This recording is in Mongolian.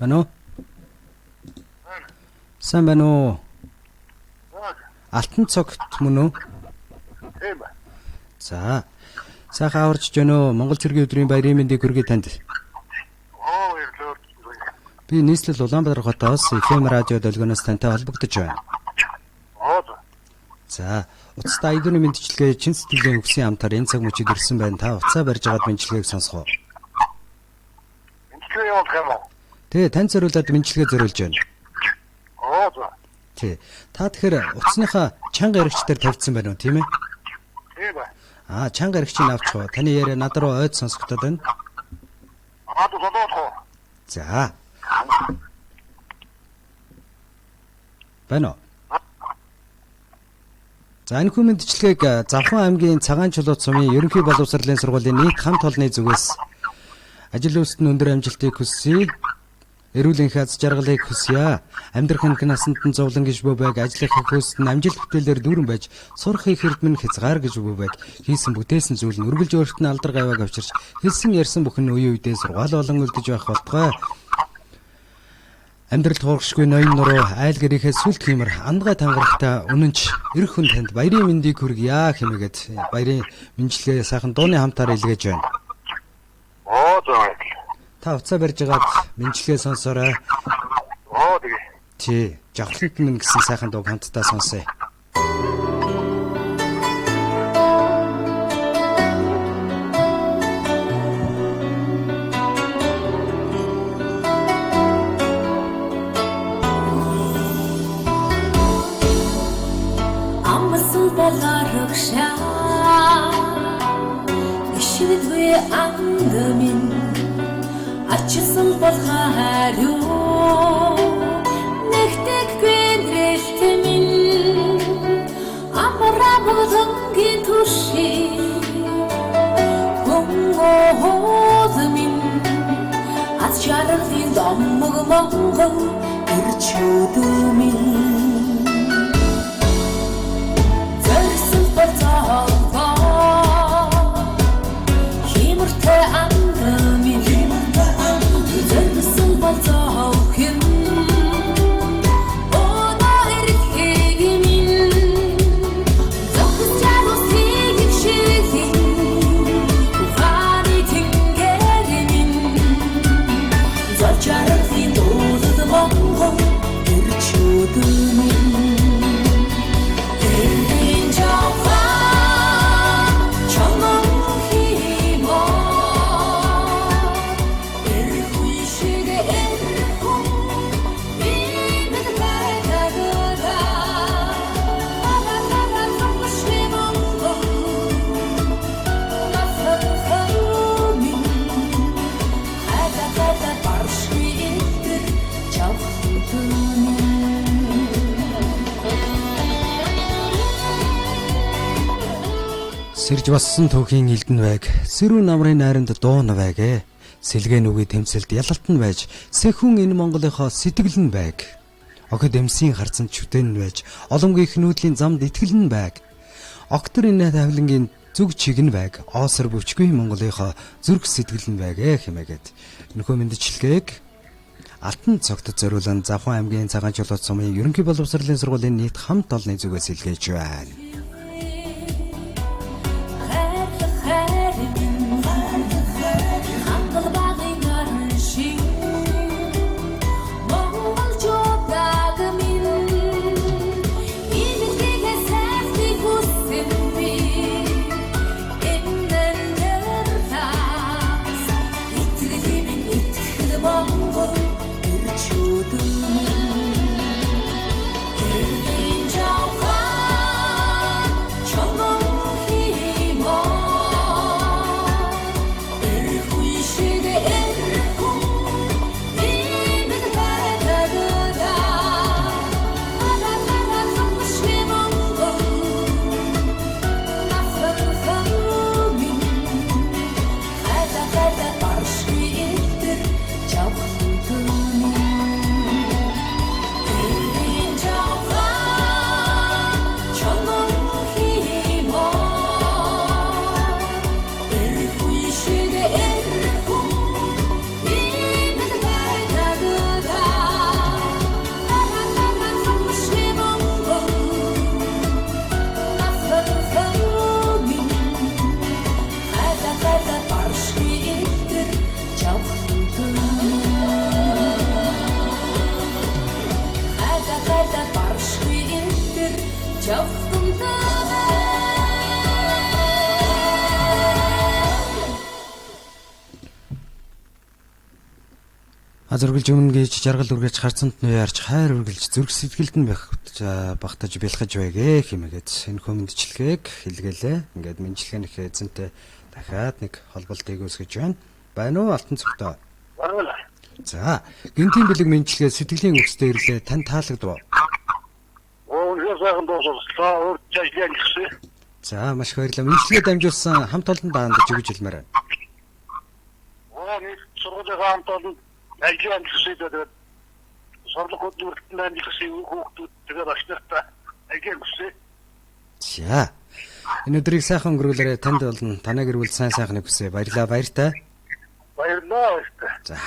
Байна уу? Сайн байна уу? Алтан цогт мөн үү? Тийм ба. За. Сайхан аварч байна уу? Монгол цэргийн өдрийн баярын мэндийг хүргэе танд. Баярлалаа. Би нийслэл Улаанбаатар хотоос FM радио долгионоос тантай холбогдож байна. За, уцтай айдууны мэндчилгээ чин сэтгэлийн өвсөн хамтаар энэ цаг мөчид ирсэн байна. Та уцаа барьж агаад мэндчилгээг сонсгоо. Мэндчилгээ явуулах юм уу? Тэ, тань зориулаад мэндчилгээ зориулж байна. За. Тэ. Та тэгэхээр уцсныхаа чанга яригчдаар тавьдсан байна уу, тийм ээ? Тийм ба. Чанга яригчийг авчихо. Таны яриа над руу ойд сонсогдоод байна. Солоодох. За. Байна уу? За, энэ хүн мэндчилгээг Завхан аймгийн Цагаан чулуу цумын ерөнхий боловсролын сургуулийн нийт хамт олонны зүгээс ажил үйлсэнд өндөр амжилтыг хүсье. Эрүүл энх аз жаргалыг хүсье. Амьдрах энх насанд нь зовлон гэж бөбөг ажиллах хөөст нь амжилт бүтээлээр дүүрэн байж сурах их эрдмэн хязгаар гэж бөбөг хийсэн бүтээсэн зүйл нь үргэлж өөрт нь алдар гавайг авчирч хэлсэн ярьсан бүхэн үе үедээ сургаал болон үлдэж байх болтугай. Амьдрал тууршгүй ноён нуруу айл гэрийнхээ сүлт хиймэр андгай тангарахтай үнэнч эрх хүн танд баярын мэндийг хүргье хэмээгээд баярын мэндчилгээ сайхан дууны хамтаар илгээж байна. За. Та уцаа барьж агаад мэндчилгээ сонсоорой. Тэгээ. Чи жавхлант минь гэсэн сайхан дууг хамтдаа сонсъё. Ишидвэ андамин ачсан болхаарю нэгтэг гэнрэлтэмин амрамгонгийн түши гомгоозмин аз чаргалын домог монгол ирчүүдүмин зэрсэн болцоо Сэрж бассан түүхийн элдэн байг, сэрүү намрын найранд дуун байг. Сэлгэн үгүй тэмцэлд ялалтан байж, сэхүүн энэ Монголынхоо сэтгэл нь байг. Огт эмсийн харцанд чүтэн байж, олонгийн хнүүдлийн замд итгэлэн байг. Октор энэ тавилангийн зүг чиг нь байг. Оосор бүчгүй Монголынхоо зүрх сэтгэл нь байг хэмээгээд энэхүү мэндчилгээг Алтан цогт зориулан Завхан аймгийн Цагаан чулуу цумын ерөнхий боловсролын сургуулийн нийт хамт олонны зүгээс илгээж байна. Жавхамтай Азургалж өмнө гэж жаргал үргэж харцанд нь яарч хайр үргэлж зүрх сэтгэлд нь багтаж бэлхэж байгээ хэмээгээд энэ хөмөндчлэгийг хэлгэлээ. Ингээд мэнчилгээний эзэнтэй дахиад нэг холболтыг үүсгэж байна. Байна уу алтан цогтой? Баруул. За, гинтийн бэлэг мэнчилгээ сэтгэлийн үстэй ирлээ. Тань таалагдав уу? Үнэхээр сайхан дууслаа. Өөр жишээ хэлсэн. За, маш их баярлалаа. Мэнчилгээ дамжуулсан хамт олонд даандаж өгч хэлмээр байна. Нэг сургуулийн хамт олон ажил амжилттай сорлог хөдөлмөртөнд амжилттай хүүхдүүд тэгээд багш нартай ажил хийсэн. За. Энэ өдрийг сайхан өнгөрүүлээрэй. Танд болон танай гэр бүл сайн сайхныг хүсье. Баярлалаа, баяртай. Баярлалаа. За.